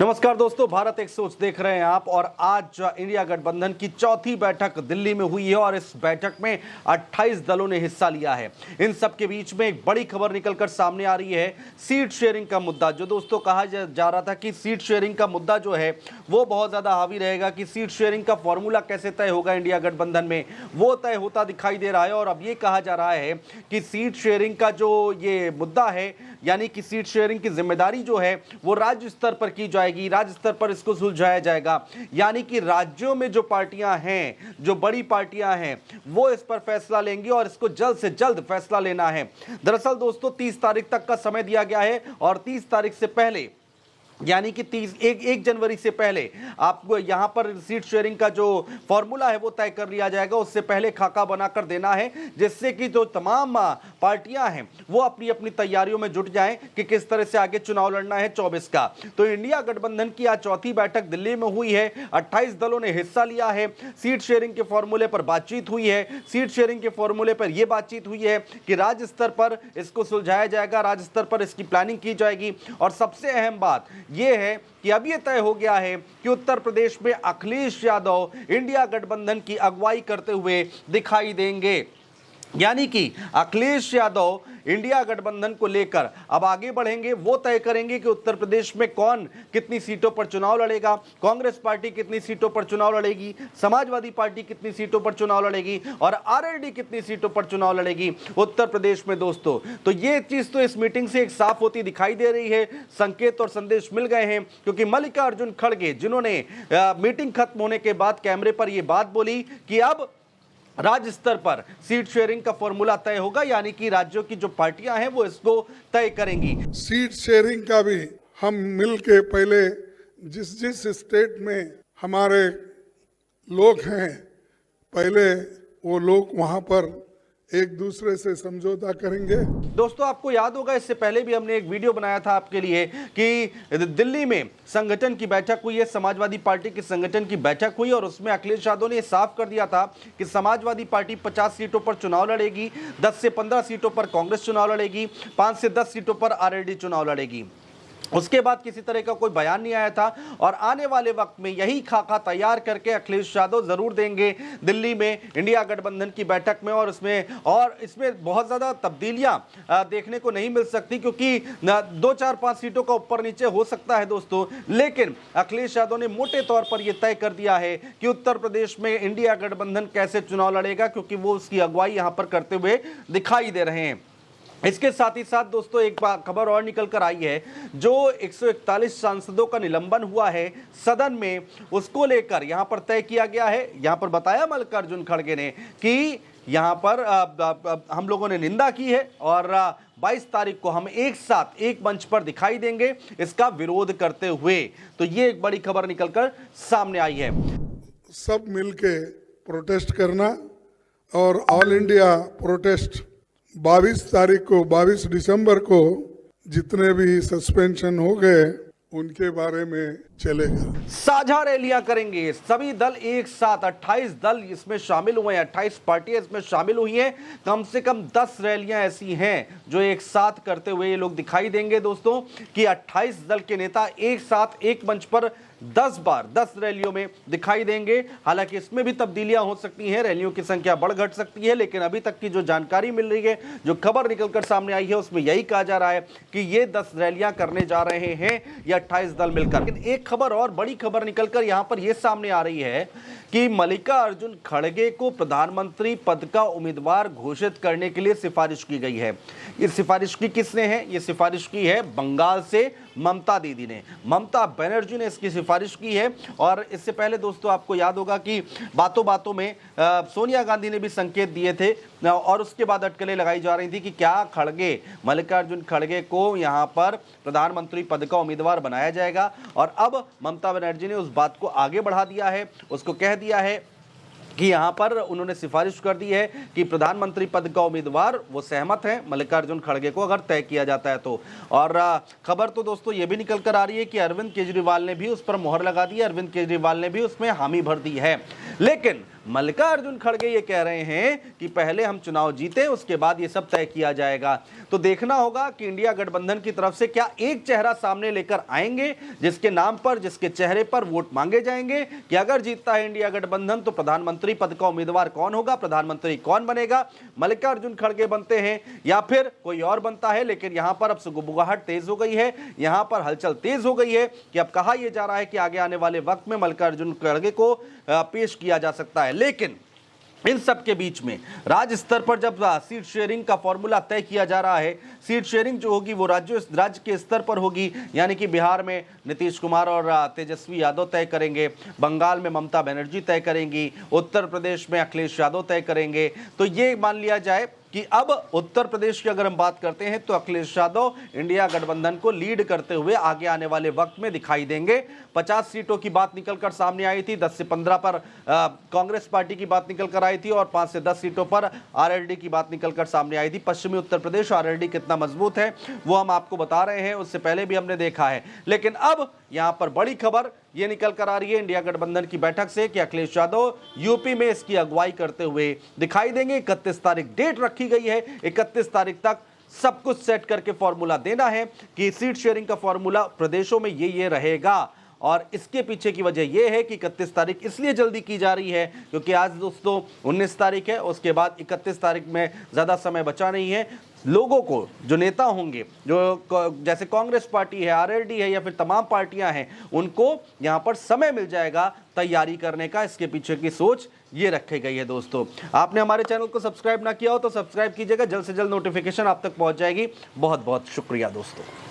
नमस्कार दोस्तों, भारत एक सोच देख रहे हैं आप। और आज इंडिया गठबंधन की चौथी बैठक दिल्ली में हुई है और इस बैठक में 28 दलों ने हिस्सा लिया है। इन सब के बीच में एक बड़ी खबर निकलकर सामने आ रही है, सीट शेयरिंग का मुद्दा। जो दोस्तों कहा जा रहा था कि सीट शेयरिंग का मुद्दा जो है वो बहुत ज्यादा हावी रहेगा, कि सीट शेयरिंग का फॉर्मूला कैसे तय होगा इंडिया गठबंधन में, वो तय होता दिखाई दे रहा है। और अब ये कहा जा रहा है कि सीट शेयरिंग का जो ये मुद्दा है, यानी कि सीट शेयरिंग की जिम्मेदारी जो है वो राज्य स्तर पर की जाएगी, राज्य स्तर पर इसको सुलझाया जाएगा। यानी कि राज्यों में जो पार्टियां हैं, जो बड़ी पार्टियां हैं, वो इस पर फैसला लेंगी और इसको जल्द से जल्द फैसला लेना है। दरअसल दोस्तों 30 तारीख तक का समय दिया गया है और 30 तारीख से पहले, यानी कि 1 जनवरी से पहले आपको यहां पर सीट शेयरिंग का जो फॉर्मूला है वो तय कर लिया जाएगा। उससे पहले खाका बनाकर देना है, जिससे कि जो तमाम पार्टियां हैं वो अपनी अपनी तैयारियों में जुट जाएं कि किस तरह से आगे चुनाव लड़ना है 24 का। तो इंडिया गठबंधन की आज चौथी बैठक दिल्ली में हुई है। 28 दलों ने हिस्सा लिया है। सीट शेयरिंग के फॉर्मूले पर बातचीत हुई है। सीट शेयरिंग के फॉर्मूले पर यह बातचीत हुई है कि राज्य स्तर पर इसको सुलझाया जाएगा, राज्य स्तर पर इसकी प्लानिंग की जाएगी। और सबसे अहम बात यह है कि अब यह तय हो गया है कि उत्तर प्रदेश में अखिलेश यादव इंडिया गठबंधन की अगुवाई करते हुए दिखाई देंगे। यानी कि अखिलेश यादव इंडिया गठबंधन को लेकर अब आगे बढ़ेंगे। वो तय करेंगे कि उत्तर प्रदेश में कौन कितनी सीटों पर चुनाव लड़ेगा, कांग्रेस पार्टी कितनी सीटों पर चुनाव लड़ेगी, समाजवादी पार्टी कितनी सीटों पर चुनाव लड़ेगी और आरएलडी कितनी सीटों पर चुनाव लड़ेगी उत्तर प्रदेश में दोस्तों। तो ये चीज तो इस मीटिंग से एक साफ होती दिखाई दे रही है। संकेत और संदेश मिल गए हैं, क्योंकि मल्लिकार्जुन खड़गे जिन्होंने मीटिंग खत्म होने के बाद कैमरे पर यह बात बोली कि अब राज्य स्तर पर सीट शेयरिंग का फॉर्मूला तय होगा, यानी कि राज्यों की जो पार्टियां हैं वो इसको तय करेंगी। सीट शेयरिंग का भी हम मिल के पहले जिस जिस स्टेट में हमारे लोग हैं, पहले वो लोग वहां पर एक दूसरे से समझौता करेंगे। दोस्तों आपको याद होगा, इससे पहले भी हमने एक वीडियो बनाया था आपके लिए कि दिल्ली में संगठन की बैठक हुई है, समाजवादी पार्टी के संगठन की बैठक हुई और उसमें अखिलेश यादव ने साफ कर दिया था कि समाजवादी पार्टी 50 सीटों पर चुनाव लड़ेगी, 10 से 15 सीटों पर कांग्रेस चुनाव लड़ेगी, 5 से 10 सीटों पर आरएलडी चुनाव लड़ेगी। उसके बाद किसी तरह का कोई बयान नहीं आया था और आने वाले वक्त में यही खाका तैयार करके अखिलेश यादव जरूर देंगे दिल्ली में इंडिया गठबंधन की बैठक में। और इसमें बहुत ज्यादा तब्दीलियां देखने को नहीं मिल सकती, क्योंकि 2, 4, 5 सीटों का ऊपर नीचे हो सकता है दोस्तों। लेकिन अखिलेश यादव ने मोटे तौर पर यह तय कर दिया है कि उत्तर प्रदेश में इंडिया गठबंधन कैसे चुनाव लड़ेगा, क्योंकि वो उसकी अगुवाई यहां पर करते हुए दिखाई दे रहे हैं। इसके साथ ही साथ दोस्तों एक खबर और निकल कर आई है, जो 141 सांसदों का निलंबन हुआ है सदन में, उसको लेकर यहां पर तय किया गया है। यहां पर बताया मल्लिकार्जुन खड़गे ने कि यहां पर हम लोगों ने निंदा की है और 22 तारीख को हम एक साथ एक मंच पर दिखाई देंगे इसका विरोध करते हुए। तो ये एक बड़ी खबर निकलकर सामने आई है। सब मिलके प्रोटेस्ट करना और ऑल इंडिया प्रोटेस्ट 22 तारीख को, 22 दिसंबर को जितने भी सस्पेंशन हो गए उनके बारे में चलेगा। साझा रैलियां करेंगे सभी दल एक साथ। 28 दल इसमें शामिल हुए हैं, 28 पार्टियां इसमें शामिल हुई हैं। कम से कम 10 रैलियां ऐसी हैं जो एक साथ करते हुए ये लोग दिखाई देंगे दोस्तों, कि 28 दल के नेता एक साथ एक मंच पर 10 बार 10 रैलियों में दिखाई देंगे। हालांकि इसमें भी तब्दीलियां हो सकती हैं, रैलियों की संख्या बढ़ घट सकती है, लेकिन अभी तक की जो जानकारी मिल रही है, जो खबर निकलकर सामने आई है, उसमें यही कहा जा रहा है कि ये 10 रैलियां करने जा रहे हैं ये 28 दल मिलकर। लेकिन एक खबर और बड़ी खबर निकलकर यहां पर यह सामने आ रही है कि मल्लिकार्जुन खड़गे को प्रधानमंत्री पद का उम्मीदवार घोषित करने के लिए सिफारिश की गई है। ये सिफारिश की किसने है? ये सिफारिश की है बंगाल से ममता दीदी ने, ममता बनर्जी ने इसकी सिफारिश की है। और इससे पहले दोस्तों आपको याद होगा कि बातों बातों में सोनिया गांधी ने भी संकेत दिए थे और उसके बाद अटकलें लगाई जा रही थी कि क्या खड़गे, मल्लिकार्जुन खड़गे को यहां पर प्रधानमंत्री पद का उम्मीदवार बनाया जाएगा। और अब ममता बनर्जी ने उस बात को आगे बढ़ा दिया है, उसको कह दिया है कि यहां पर उन्होंने सिफारिश कर दी है कि प्रधानमंत्री पद का उम्मीदवार वो सहमत हैं मल्लिकार्जुन खड़गे को अगर तय किया जाता है तो। और खबर तो दोस्तों ये भी निकल कर आ रही है कि अरविंद केजरीवाल ने भी उस पर मोहर लगा दी है, अरविंद केजरीवाल ने भी उसमें हामी भर दी है। लेकिन मल्लिकार्जुन खड़गे ये कह रहे हैं कि पहले हम चुनाव जीते, उसके बाद ये सब तय किया जाएगा। तो देखना होगा कि इंडिया गठबंधन की तरफ से क्या एक चेहरा सामने लेकर आएंगे जिसके नाम पर, जिसके चेहरे पर वोट मांगे जाएंगे, कि अगर जीतता है इंडिया गठबंधन तो प्रधानमंत्री पद का उम्मीदवार कौन होगा, प्रधानमंत्री कौन बनेगा, मल्लिकार्जुन खड़गे बनते हैं या फिर कोई और बनता है। लेकिन यहां पर अब सुगबुगाहट तेज हो गई है, यहां पर हलचल तेज हो गई है कि अब कहा यह जा रहा है कि आगे आने वाले वक्त में मल्लिकार्जुन खड़गे को पेश किया जा सकता है। लेकिन इन सब के बीच में राज्य स्तर पर जब सीट शेयरिंग का फॉर्मूला तय किया जा रहा है, सीट शेयरिंग जो होगी वो राज्य के स्तर पर होगी, यानी कि बिहार में नीतीश कुमार और तेजस्वी यादव तय करेंगे, बंगाल में ममता बनर्जी तय करेंगी, उत्तर प्रदेश में अखिलेश यादव तय करेंगे। तो ये मान लिया जाए कि अब उत्तर प्रदेश की अगर हम बात करते हैं तो अखिलेश यादव इंडिया गठबंधन को लीड करते हुए आगे आने वाले वक्त में दिखाई देंगे। 50 सीटों की बात निकलकर सामने आई थी, 10 से 15 पर कांग्रेस पार्टी की बात निकलकर आई थी और 5 से 10 सीटों पर आरएलडी की बात निकलकर सामने आई थी। पश्चिमी उत्तर प्रदेश आरएलडी कितना मजबूत है वो हम आपको बता रहे हैं, उससे पहले भी हमने देखा है। लेकिन अब यहां पर बड़ी खबर ये निकल कर आ रही है इंडिया गठबंधन की बैठक से कि अखिलेश यादव यूपी में इसकी अगुवाई करते हुए दिखाई देंगे। 31 तारीख डेट रखी गई है, 31 तारीख तक सब कुछ सेट करके फॉर्मूला देना है कि सीट शेयरिंग का फॉर्मूला प्रदेशों में ये रहेगा। और इसके पीछे की वजह यह है कि 31 तारीख इसलिए जल्दी की जा रही है क्योंकि आज दोस्तों 19 तारीख है, उसके बाद 31 तारीख में ज़्यादा समय बचा नहीं है। लोगों को, जो नेता होंगे, जो जैसे कांग्रेस पार्टी है, आरएलडी है या फिर तमाम पार्टियां हैं, उनको यहां पर समय मिल जाएगा तैयारी करने का। इसके पीछे की सोच ये रखी गई है। दोस्तों, आपने हमारे चैनल को सब्सक्राइब ना किया हो तो सब्सक्राइब कीजिएगा, जल्द से जल्द नोटिफिकेशन आप तक पहुंच जाएगी। बहुत बहुत शुक्रिया दोस्तों।